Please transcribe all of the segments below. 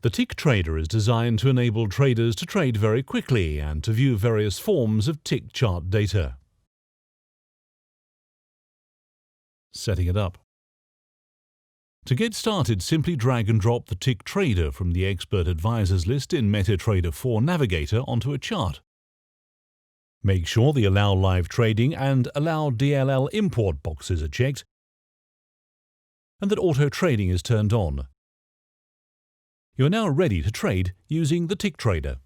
The tick trader is designed to enable traders to trade very quickly and to view various forms of tick chart data. Setting it up. To get started, simply drag and drop the tick trader from the Expert Advisors list in MetaTrader 4 Navigator onto a chart. Make sure the Allow Live Trading and Allow DLL Import boxes are checked and that Auto Trading is turned on. You are now ready to trade using the tick trader.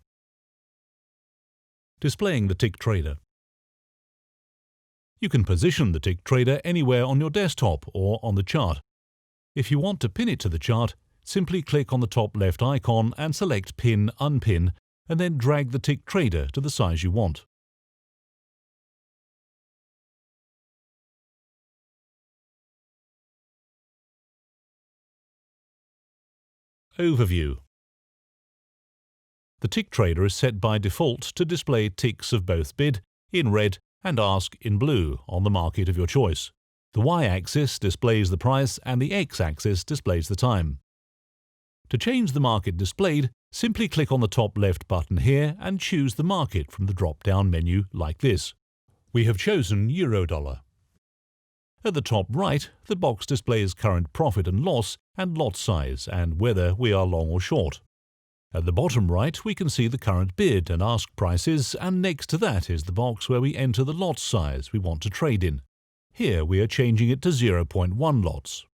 Displaying the tick trader. You can position the tick trader anywhere on your desktop or on the chart. If you want to pin it to the chart, simply click on the top left icon and select Pin Unpin, and then drag the tick trader to the size you want. Overview. The tick trader is set by default to display ticks of both bid in red and ask in blue on the market of your choice. The y-axis displays the price and the x-axis displays the time. To change the market displayed, simply click on the top left button here and choose the market from the drop-down menu like this. We have chosen Eurodollar. At the top right, the box displays current profit and loss and lot size and whether we are long or short. At the bottom right, we can see the current bid and ask prices, and next to that is the box where we enter the lot size we want to trade in. Here we are changing it to 0.1 lots.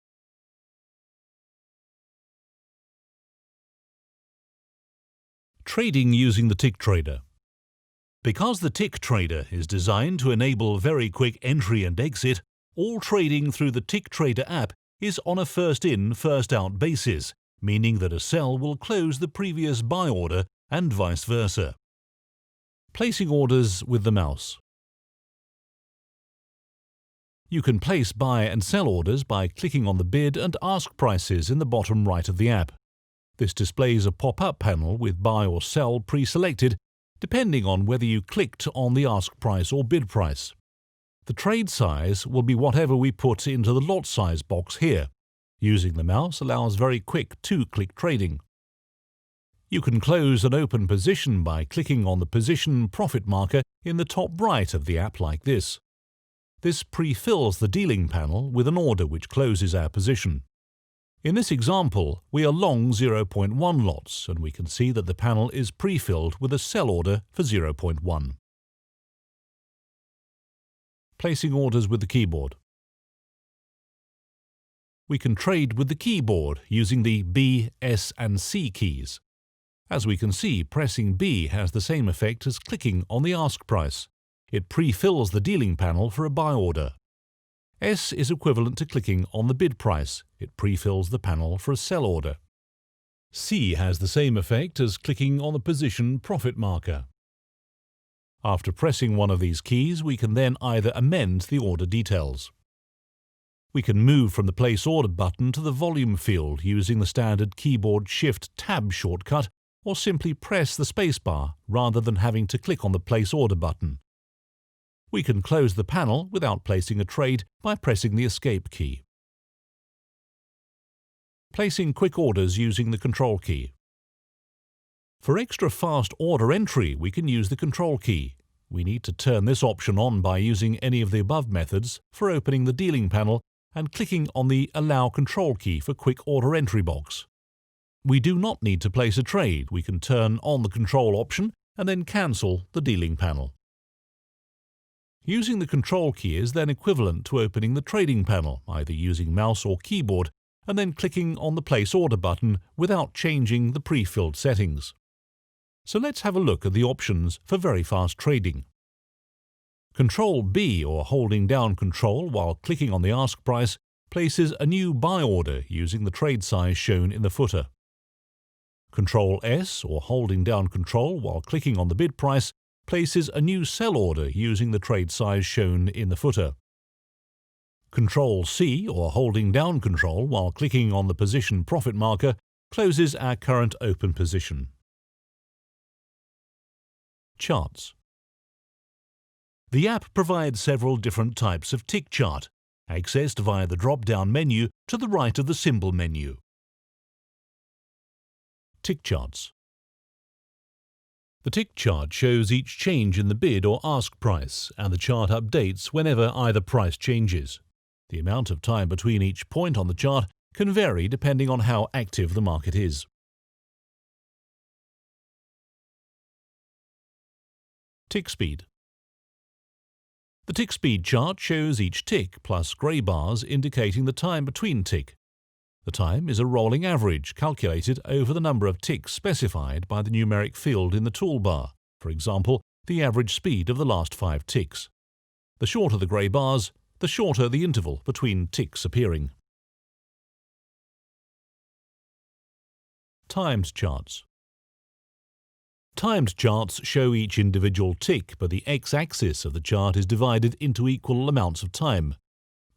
Trading using the tick trader. Because the tick trader is designed to enable very quick entry and exit, all trading through the tick trader app is on a first-in, first-out basis, meaning that a sell will close the previous buy order and vice versa. Placing orders with the mouse. You can place buy and sell orders by clicking on the bid and ask prices in the bottom right of the app. This displays a pop-up panel with buy or sell pre-selected, depending on whether you clicked on the ask price or bid price. The trade size will be whatever we put into the lot size box here. Using the mouse allows very quick two-click trading. You can close an open position by clicking on the position profit marker in the top right of the app like this. This pre-fills the dealing panel with an order which closes our position. In this example, we are long 0.1 lots, and we can see that the panel is pre-filled with a sell order for 0.1. Placing orders with the keyboard. We can trade with the keyboard using the B, S and C keys. As we can see, pressing B has the same effect as clicking on the ask price. It pre-fills the dealing panel for a buy order. S is equivalent to clicking on the bid price. It pre-fills the panel for a sell order. C has the same effect as clicking on the position profit marker. After pressing one of these keys, we can then either amend the order details. We can move from the Place Order button to the Volume field using the standard keyboard Shift-Tab shortcut, or simply press the spacebar rather than having to click on the Place Order button. We can close the panel without placing a trade by pressing the Escape key. Placing quick orders using the Control key. For extra fast order entry, we can use the Control key. We need to turn this option on by using any of the above methods for opening the dealing panel and clicking on the Allow Control key for quick order entry box. We do not need to place a trade. We can turn on the Control option and then cancel the dealing panel. Using the Control key is then equivalent to opening the trading panel, either using mouse or keyboard, and then clicking on the Place Order button without changing the pre-filled settings. So let's have a look at the options for very fast trading. Control B, or holding down Control while clicking on the ask price, places a new buy order using the trade size shown in the footer. Control S, or holding down Control while clicking on the bid price, places a new sell order using the trade size shown in the footer. Control C, or holding down Control while clicking on the position profit marker, closes our current open position. Charts. The app provides several different types of tick chart, accessed via the drop-down menu to the right of the symbol menu. Tick charts. The tick chart shows each change in the bid or ask price, and the chart updates whenever either price changes. The amount of time between each point on the chart can vary depending on how active the market is. Tick speed. The tick speed chart shows each tick plus grey bars indicating the time between tick. The time is a rolling average calculated over the number of ticks specified by the numeric field in the toolbar, for example, the average speed of the last 5 ticks. The shorter the grey bars, the shorter the interval between ticks appearing. Timed charts. Timed charts show each individual tick, but the x-axis of the chart is divided into equal amounts of time.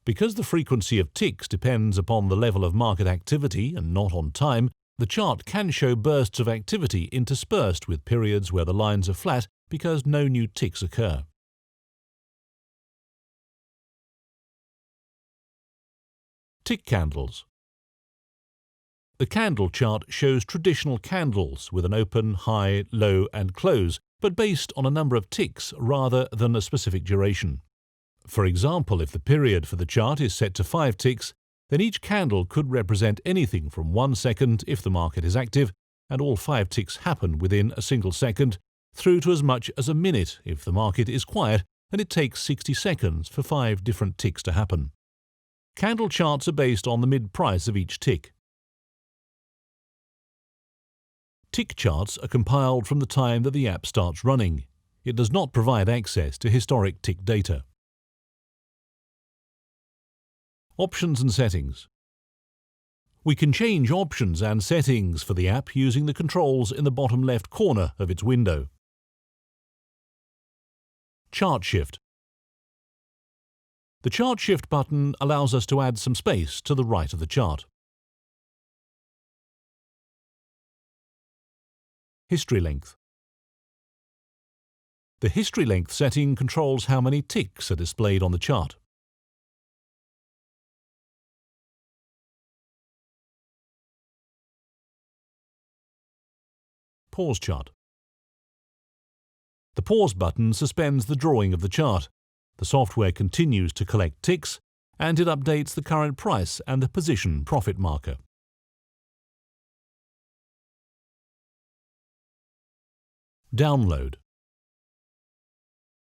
Because the frequency of ticks depends upon the level of market activity and not on time, the chart can show bursts of activity interspersed with periods where the lines are flat because no new ticks occur. Tick candles. The candle chart shows traditional candles with an open, high, low and close, but based on a number of ticks rather than a specific duration. For example, if the period for the chart is set to 5 ticks, then each candle could represent anything from 1 second if the market is active, and all 5 ticks happen within a single second, through to as much as a minute if the market is quiet and it takes 60 seconds for 5 different ticks to happen. Candle charts are based on the mid-price of each tick. Tick charts are compiled from the time that the app starts running. It does not provide access to historic tick data. Options and settings. We can change options and settings for the app using the controls in the bottom left corner of its window. Chart Shift. The Chart Shift button allows us to add some space to the right of the chart. History length. The history length setting controls how many ticks are displayed on the chart. Pause chart. The pause button suspends the drawing of the chart. The software continues to collect ticks, and it updates the current price and the position profit marker. Download.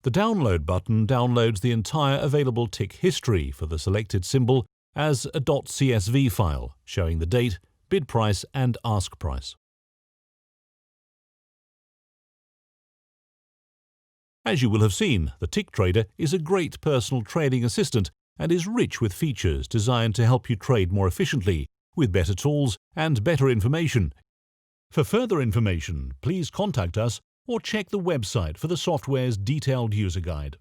The Download button downloads the entire available tick history for the selected symbol as a .csv file showing the date, bid price and ask price. As you will have seen, the Tick Trader is a great personal trading assistant and is rich with features designed to help you trade more efficiently, with better tools and better information. For further information, please contact us or check the website for the software's detailed user guide.